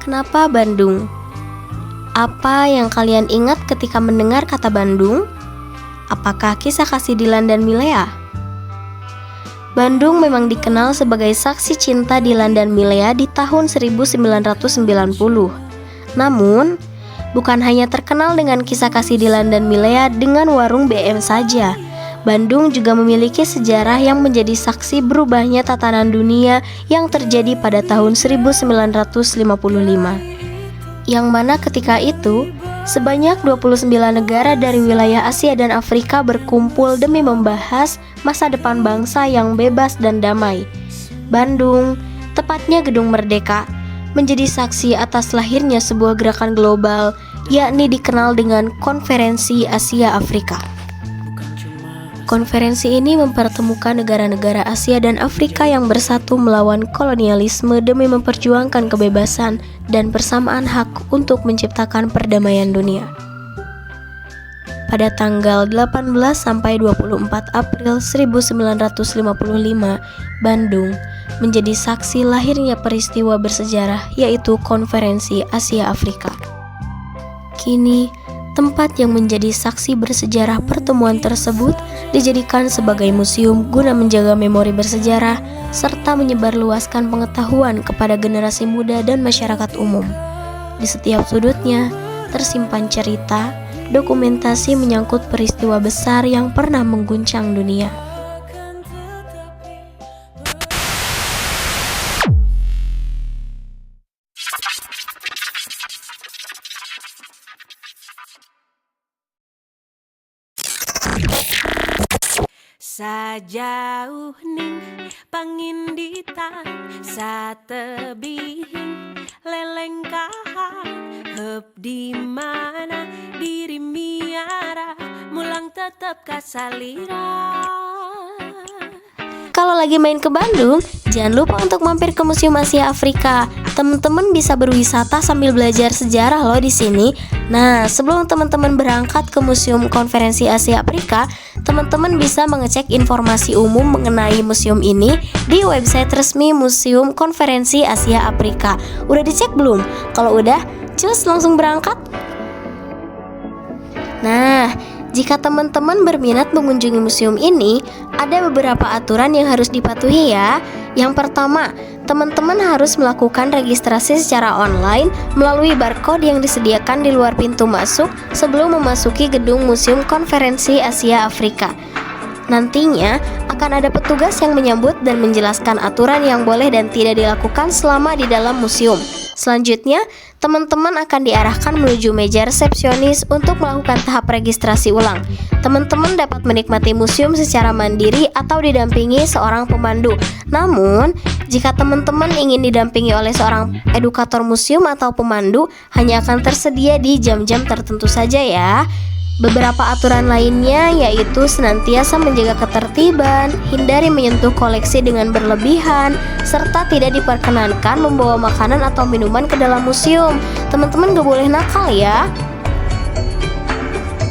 Kenapa Bandung? Apa yang kalian ingat ketika mendengar kata Bandung? Apakah kisah kasih Dilan dan Milea? Bandung memang dikenal sebagai saksi cinta Dilan dan Milea di tahun 1990. Namun, bukan hanya terkenal dengan kisah kasih Dilan dan Milea dengan warung BM saja. Bandung juga memiliki sejarah yang menjadi saksi berubahnya tatanan dunia yang terjadi pada tahun 1955. Yang mana ketika itu, sebanyak 29 negara dari wilayah Asia dan Afrika berkumpul demi membahas masa depan bangsa yang bebas dan damai. Bandung, tepatnya Gedung Merdeka, menjadi saksi atas lahirnya sebuah gerakan global, yakni dikenal dengan Konferensi Asia Afrika. Konferensi ini mempertemukan negara-negara Asia dan Afrika yang bersatu melawan kolonialisme demi memperjuangkan kebebasan dan persamaan hak untuk menciptakan perdamaian dunia. Pada tanggal 18 sampai 24 April 1955, Bandung menjadi saksi lahirnya peristiwa bersejarah yaitu Konferensi Asia Afrika. Kini, tempat yang menjadi saksi bersejarah pertemuan tersebut dijadikan sebagai museum guna menjaga memori bersejarah serta menyebarluaskan pengetahuan kepada generasi muda dan masyarakat umum. Di setiap sudutnya tersimpan cerita, dokumentasi menyangkut peristiwa besar yang pernah mengguncang dunia. Sajauh ning pangindita satebihing lelengkahan heup di mana diri miara mulang tetep kasalira. Kalau lagi main ke Bandung, jangan lupa untuk mampir ke Museum Asia Afrika. Teman-teman bisa berwisata sambil belajar sejarah loh di sini. Nah, sebelum teman-teman berangkat ke Museum Konferensi Asia Afrika, teman-teman bisa mengecek informasi umum mengenai museum ini di website resmi Museum Konferensi Asia Afrika. Udah dicek belum? Kalau udah, cus langsung berangkat. Nah, jika teman-teman berminat mengunjungi museum ini, ada beberapa aturan yang harus dipatuhi ya. Yang pertama, teman-teman harus melakukan registrasi secara online melalui barcode yang disediakan di luar pintu masuk sebelum memasuki gedung Museum Konferensi Asia Afrika. Nantinya akan ada petugas yang menyambut dan menjelaskan aturan yang boleh dan tidak dilakukan selama di dalam museum. Selanjutnya, teman-teman akan diarahkan menuju meja resepsionis untuk melakukan tahap registrasi ulang. Teman-teman dapat menikmati museum secara mandiri atau didampingi seorang pemandu. Namun, jika teman-teman ingin didampingi oleh seorang edukator museum atau pemandu, hanya akan tersedia di jam-jam tertentu saja ya. Beberapa aturan lainnya yaitu senantiasa menjaga ketertiban, hindari menyentuh koleksi dengan berlebihan, serta tidak diperkenankan membawa makanan atau minuman ke dalam museum. Teman-teman gak boleh nakal ya.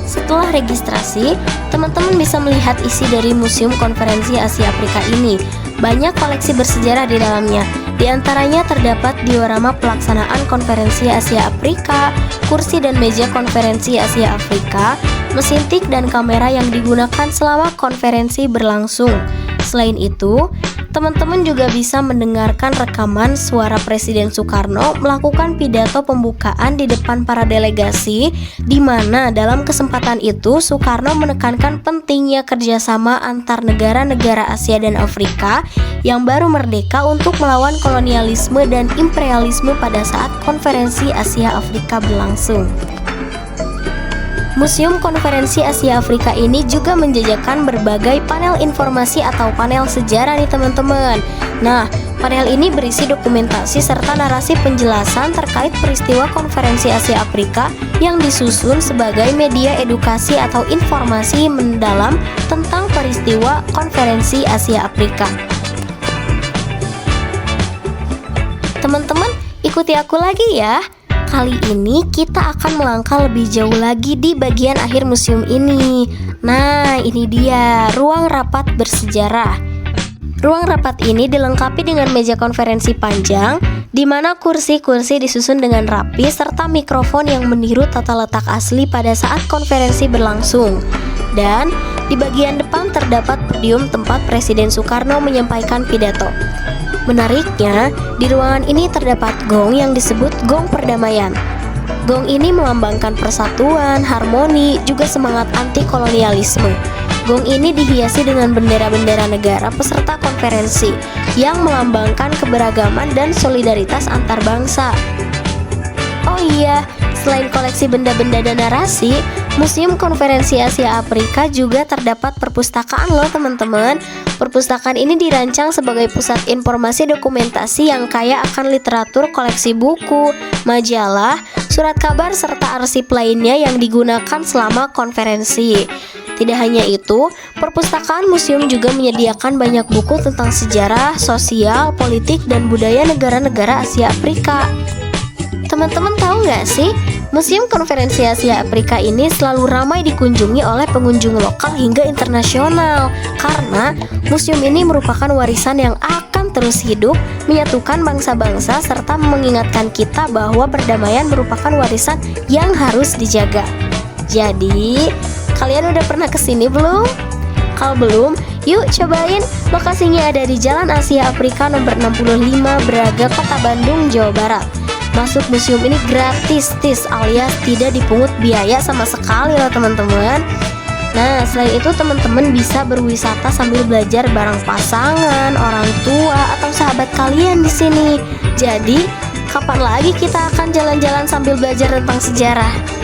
Setelah registrasi, teman-teman bisa melihat isi dari Museum Konferensi Asia Afrika ini. Banyak koleksi bersejarah di dalamnya. Di antaranya terdapat diorama pelaksanaan Konferensi Asia Afrika, kursi dan meja Konferensi Asia Afrika, mesin tik dan kamera yang digunakan selama konferensi berlangsung. Selain itu, teman-teman juga bisa mendengarkan rekaman suara Presiden Soekarno melakukan pidato pembukaan di depan para delegasi, di mana dalam kesempatan itu Soekarno menekankan pentingnya kerjasama antar negara-negara Asia dan Afrika yang baru merdeka untuk melawan kolonialisme dan imperialisme pada saat Konferensi Asia Afrika berlangsung. Museum Konferensi Asia Afrika ini juga menjajakan berbagai panel informasi atau panel sejarah nih teman-teman. Nah, panel ini berisi dokumentasi serta narasi penjelasan terkait peristiwa Konferensi Asia Afrika yang disusun sebagai media edukasi atau informasi mendalam tentang peristiwa Konferensi Asia Afrika. Teman-teman, ikuti aku lagi ya. Kali ini kita akan melangkah lebih jauh lagi di bagian akhir museum ini. Nah, ini dia ruang rapat bersejarah. Ruang rapat ini dilengkapi dengan meja konferensi panjang, di mana kursi-kursi disusun dengan rapi serta mikrofon yang meniru tata letak asli pada saat konferensi berlangsung. Dan di bagian depan terdapat podium tempat Presiden Soekarno menyampaikan pidato. Menariknya, di ruangan ini terdapat gong yang disebut gong perdamaian. Gong ini melambangkan persatuan, harmoni, juga semangat anti-kolonialisme. Gong ini dihiasi dengan bendera-bendera negara peserta konferensi yang melambangkan keberagaman dan solidaritas antar bangsa. Oh iya, selain koleksi benda-benda dan narasi, Museum Konferensi Asia Afrika juga terdapat perpustakaan loh teman-teman. Perpustakaan ini dirancang sebagai pusat informasi dokumentasi yang kaya akan literatur, koleksi buku, majalah, surat kabar, serta arsip lainnya yang digunakan selama konferensi. Tidak hanya itu, perpustakaan museum juga menyediakan banyak buku tentang sejarah, sosial, politik, dan budaya negara-negara Asia Afrika. Teman-teman tahu nggak sih, Museum Konferensi Asia Afrika ini selalu ramai dikunjungi oleh pengunjung lokal hingga internasional, karena museum ini merupakan warisan yang akan terus hidup, menyatukan bangsa-bangsa, serta mengingatkan kita bahwa perdamaian merupakan warisan yang harus dijaga. Jadi, kalian udah pernah kesini belum? Kalau belum, yuk cobain. Lokasinya ada di Jalan Asia Afrika nomor 65 Braga, Kota Bandung, Jawa Barat. Masuk museum ini gratis alias tidak dipungut biaya sama sekali loh teman-teman. Nah, selain itu teman-teman bisa berwisata sambil belajar bareng pasangan, orang tua, atau sahabat kalian di sini. Jadi, kapan lagi kita akan jalan-jalan sambil belajar tentang sejarah?